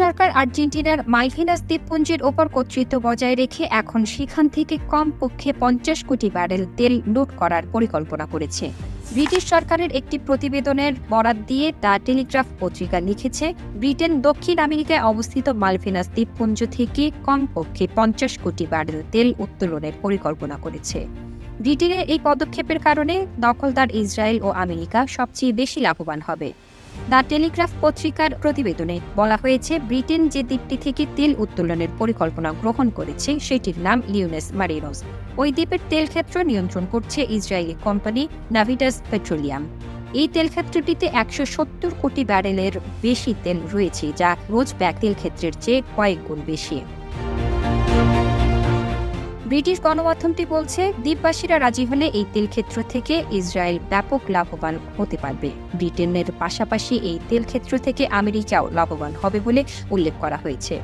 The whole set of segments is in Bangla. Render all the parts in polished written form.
সরকার আর্জেন্টিনার মালভিনাস দ্বীপপুঞ্জের ওপর কর্তৃত্ব বজায় রেখে এখন সেখান থেকে কমপক্ষে 50 কোটি ব্যারেল তেল লুট করার পরিকল্পনা করেছে। ব্রিটিশ সরকারের একটি প্রতিবেদনের বরাত দিয়ে দ্য টেলিগ্রাফ পত্রিকা লিখেছে, ব্রিটেন দক্ষিণ আমেরিকায় অবস্থিত মালভিনাস দ্বীপপুঞ্জ থেকে কমপক্ষে 50 কোটি ব্যারেল তেল উত্তোলনের পরিকল্পনা করেছে। ব্রিটেনের এই পদক্ষেপের কারণে দখলদার ইসরায়েল ও আমেরিকা সবচেয়ে বেশি লাভবান হবে। দ্য টেলিগ্রাফ পত্রিকার প্রতিবেদনে বলা হয়েছে, ব্রিটেন যে দ্বীপটি থেকে তেল উত্তোলনের পরিকল্পনা গ্রহণ করেছে সেটির নাম লিওনেস মারিনোস। ওই দ্বীপের তেল ক্ষেত্র নিয়ন্ত্রণ করছে ইসরায়েলি কোম্পানি নাভিটাস পেট্রোলিয়াম। এই তেল ক্ষেত্রটিতে 170 কোটি ব্যারেলের বেশি তেল রয়েছে, যা রোজব্যাক তেল ক্ষেত্রের চেয়ে কয়েক গুণ বেশি। ব্রিটিশ গণমাধ্যমটি বলছে, দ্বীপবাসীরা রাজি হলে এই তেল ক্ষেত্র থেকে ইসরায়েল ব্যাপক লাভবান হতে পারবে। ব্রিটেনের পাশাপাশি এই তেল ক্ষেত্র থেকে আমেরিকাও লাভবান হবে বলে উল্লেখ করা হয়েছে।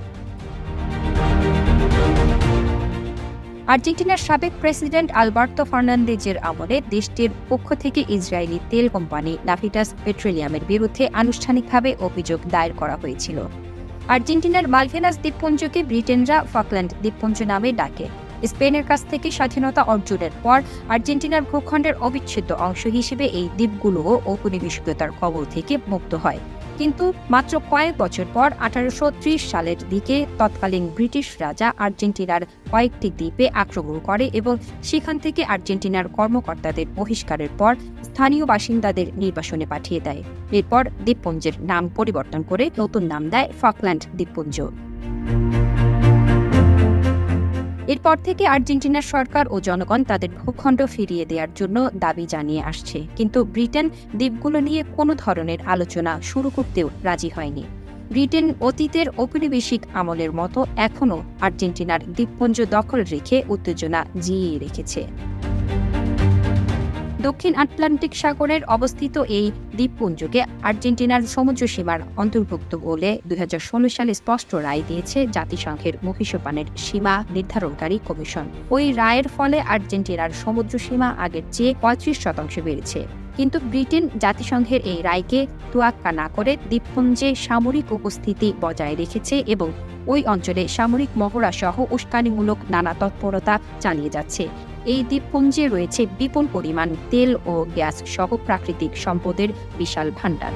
আর্জেন্টিনার সাবেক প্রেসিডেন্ট আলবার্তো ফার্নান্দেজের আমলে দেশটির পক্ষ থেকে ইসরায়েলি তেল কোম্পানি নাভিটাস পেট্রোলিয়ামের বিরুদ্ধে আনুষ্ঠানিকভাবে অভিযোগ দায়ের করা হয়েছিল। আর্জেন্টিনার মালভিনাস দ্বীপপুঞ্জকে ব্রিটেনরা ফকল্যান্ড দ্বীপপুঞ্জ নামে ডাকে। স্পেনের কাছ থেকে স্বাধীনতা অর্জনের পর আর্জেন্টিনার ভূখণ্ডের অবিচ্ছেদ্য অংশ হিসেবে এই দ্বীপগুলোও ঔপনিবেশিকতার কবল থেকে মুক্ত হয়। কিন্তু মাত্র কয়েক বছর পর 1830 সালের দিকে তৎকালীন ব্রিটিশ রাজা আর্জেন্টিনার কয়েকটি দ্বীপে আক্রমণ করে এবং সেখান থেকে আর্জেন্টিনার কর্মকর্তাদের বহিষ্কারের পর স্থানীয় বাসিন্দাদের নির্বাসনে পাঠিয়ে দেয়। এরপর দ্বীপপুঞ্জের নাম পরিবর্তন করে নতুন নাম দেয় ফকল্যান্ড দ্বীপপুঞ্জ। এরপর থেকে আর্জেন্টিনার সরকার ও জনগণ তাদের ভূখণ্ড ফিরিয়ে দেওয়ার জন্য দাবি জানিয়ে আসছে, কিন্তু ব্রিটেন দ্বীপগুলো নিয়ে কোনো ধরনের আলোচনা শুরু করতেও রাজি হয়নি। ব্রিটেন অতীতের ঔপনিবেশিক আমলের মতো এখনও আর্জেন্টিনার দ্বীপপুঞ্জ দখল রেখে উত্তেজনা জিইয়ে রেখেছে। দক্ষিণ আটলান্টিক সাগরের অবস্থিত এই দ্বীপপুঞ্জকে আর্জেন্টিনার সমুদ্র সীমার অন্তর্ভুক্ত বলে 2016 সালে স্পষ্ট রায় দিয়েছে জাতিসংঘের মহীসোপানের সীমা নির্ধারণকারী কমিশন। ওই রায়ের ফলে আর্জেন্টিনার সমুদ্র সীমা আগের চেয়ে 35% বেড়েছে। কিন্তু ব্রিটেন জাতিসংঘের এই রায়কে তোয়াক্কা না করে দ্বীপপুঞ্জে সামরিক উপস্থিতি বজায় রেখেছে এবং ওই অঞ্চলে সামরিক মহড়া সহ উস্কানিমূলক নানা তৎপরতা চালিয়ে যাচ্ছে। এই দ্বীপপুঞ্জে রয়েছে বিপুল পরিমাণ তেল ও গ্যাস সহ প্রাকৃতিক সম্পদের বিশাল ভাণ্ডার।